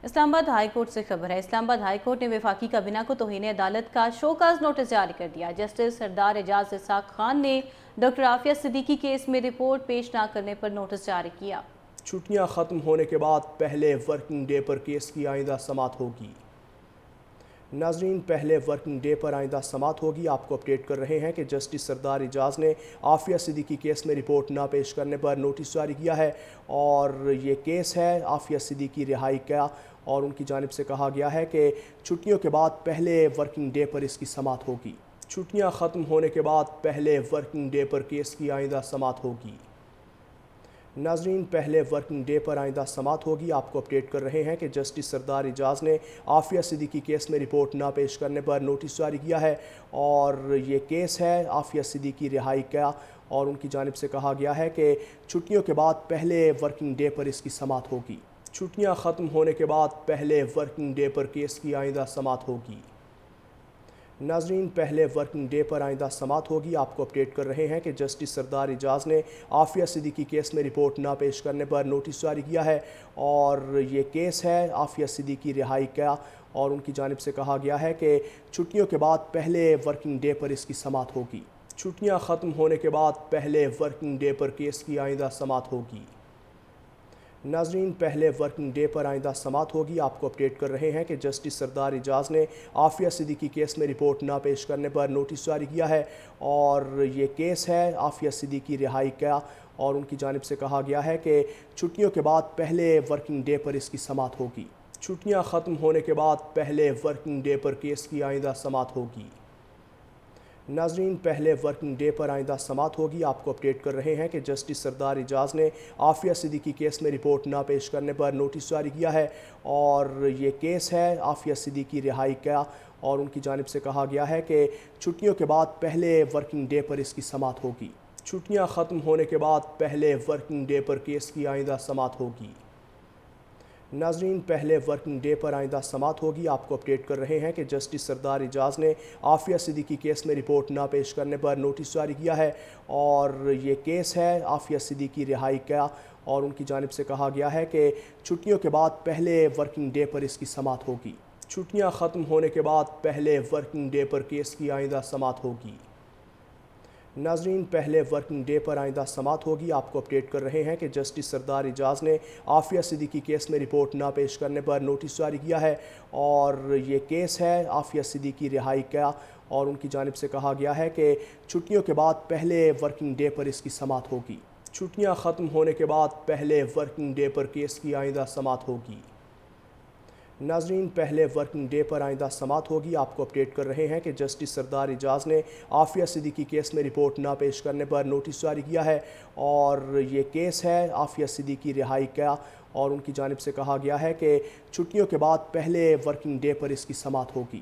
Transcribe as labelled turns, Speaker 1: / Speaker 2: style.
Speaker 1: اسلام آباد high court سے خبر ہے۔ اسلام آباد ہائی کورٹ نے وفاقی کابینہ کو توہین عدالت کا شوکاز نوٹس جاری کر دیا۔ جسٹس سردار اعجاز اسحاق خان نے ڈاکٹر عافیہ صدیقی کیس میں رپورٹ پیش نہ کرنے پر نوٹس جاری کیا۔
Speaker 2: چھٹیاں ختم ہونے کے بعد پہلے ورکنگ ڈے پر کیس کی آئندہ سماعت ہوگی۔ ناظرین، پہلے ورکنگ ڈے پر آئندہ سماعت ہوگی۔ آپ کو اپڈیٹ کر رہے ہیں کہ جسٹس سردار اعجاز نے عافیہ صدیقی کیس میں رپورٹ نہ پیش کرنے پر نوٹس جاری کیا ہے، اور یہ کیس ہے عافیہ صدیقی رہائی کا، اور ان کی جانب سے کہا گیا ہے کہ چھٹیوں کے بعد پہلے ورکنگ ڈے پر اس کی سماعت ہوگی۔ چھٹیاں ختم ہونے کے بعد پہلے ورکنگ ڈے پر کیس کی آئندہ سماعت ہوگی۔ ناظرین، پہلے ورکنگ ڈے پر آئندہ سماعت ہوگی۔ آپ کو اپڈیٹ کر رہے ہیں کہ جسٹس سردار اعجاز نے عافیہ صدیقی کیس میں رپورٹ نہ پیش کرنے پر نوٹس جاری کیا ہے، اور یہ کیس ہے عافیہ صدیقی رہائی کا، اور ان کی جانب سے کہا گیا ہے کہ چھٹیوں کے بعد پہلے ورکنگ ڈے پر اس کی سماعت ہوگی۔ چھٹیاں ختم ہونے کے بعد پہلے ورکنگ ڈے پر کیس کی آئندہ سماعت ہوگی۔ ناظرین، پہلے ورکنگ ڈے پر آئندہ سماعت ہوگی۔ آپ کو اپڈیٹ کر رہے ہیں کہ جسٹس سردار اعجاز نے عافیہ صدیقی کیس میں رپورٹ نہ پیش کرنے پر نوٹس جاری کیا ہے، اور یہ کیس ہے عافیہ صدیقی رہائی کا، اور ان کی جانب سے کہا گیا ہے کہ چھٹیوں کے بعد پہلے ورکنگ ڈے پر اس کی سماعت ہوگی۔ چھٹیاں ختم ہونے کے بعد پہلے ورکنگ ڈے پر کیس کی آئندہ سماعت ہوگی۔ ناظرین، پہلے ورکنگ ڈے پر آئندہ سماعت ہوگی۔ آپ کو اپڈیٹ کر رہے ہیں کہ جسٹس سردار اعجاز نے عافیہ صدیقی کیس میں رپورٹ نہ پیش کرنے پر نوٹس جاری کیا ہے، اور یہ کیس ہے عافیہ صدیقی رہائی کا، اور ان کی جانب سے کہا گیا ہے کہ چھٹیوں کے بعد پہلے ورکنگ ڈے پر اس کی سماعت ہوگی۔ چھٹیاں ختم ہونے کے بعد پہلے ورکنگ ڈے پر کیس کی آئندہ سماعت ہوگی۔ ناظرین، پہلے ورکنگ ڈے پر آئندہ سماعت ہوگی۔ آپ کو اپڈیٹ کر رہے ہیں کہ جسٹس سردار اعجاز نے عافیہ صدیقی کیس میں رپورٹ نہ پیش کرنے پر نوٹس جاری کیا ہے، اور یہ کیس ہے عافیہ صدیقی رہائی کا، اور ان کی جانب سے کہا گیا ہے کہ چھٹیوں کے بعد پہلے ورکنگ ڈے پر اس کی سماعت ہوگی۔ چھٹیاں ختم ہونے کے بعد پہلے ورکنگ ڈے پر کیس کی آئندہ سماعت ہوگی۔ ناظرین، پہلے ورکنگ ڈے پر آئندہ سماعت ہوگی۔ آپ کو اپڈیٹ کر رہے ہیں کہ جسٹس سردار اعجاز نے عافیہ صدیقی کیس میں رپورٹ نہ پیش کرنے پر نوٹس جاری کیا ہے، اور یہ کیس ہے عافیہ صدیقی رہائی کا، اور ان کی جانب سے کہا گیا ہے کہ چھٹیوں کے بعد پہلے ورکنگ ڈے پر اس کی سماعت ہوگی۔ چھٹیاں ختم ہونے کے بعد پہلے ورکنگ ڈے پر کیس کی آئندہ سماعت ہوگی۔ ناظرین، پہلے ورکنگ ڈے پر آئندہ سماعت ہوگی۔ آپ کو اپڈیٹ کر رہے ہیں کہ جسٹس سردار اعجاز نے عافیہ صدیقی کیس میں رپورٹ نہ پیش کرنے پر نوٹس جاری کیا ہے، اور یہ کیس ہے عافیہ صدیقی رہائی کا، اور ان کی جانب سے کہا گیا ہے کہ چھٹیوں کے بعد پہلے ورکنگ ڈے پر اس کی سماعت ہوگی۔ چھٹیاں ختم ہونے کے بعد پہلے ورکنگ ڈے پر کیس کی آئندہ سماعت ہوگی۔ ناظرین، پہلے ورکنگ ڈے پر آئندہ سماعت ہوگی۔ آپ کو اپڈیٹ کر رہے ہیں کہ جسٹس سردار اعجاز نے عافیہ صدیقی کیس میں رپورٹ نہ پیش کرنے پر نوٹس جاری کیا ہے، اور یہ کیس ہے عافیہ صدیقی رہائی کا، اور ان کی جانب سے کہا گیا ہے کہ چھٹیوں کے بعد پہلے ورکنگ ڈے پر اس کی سماعت ہوگی۔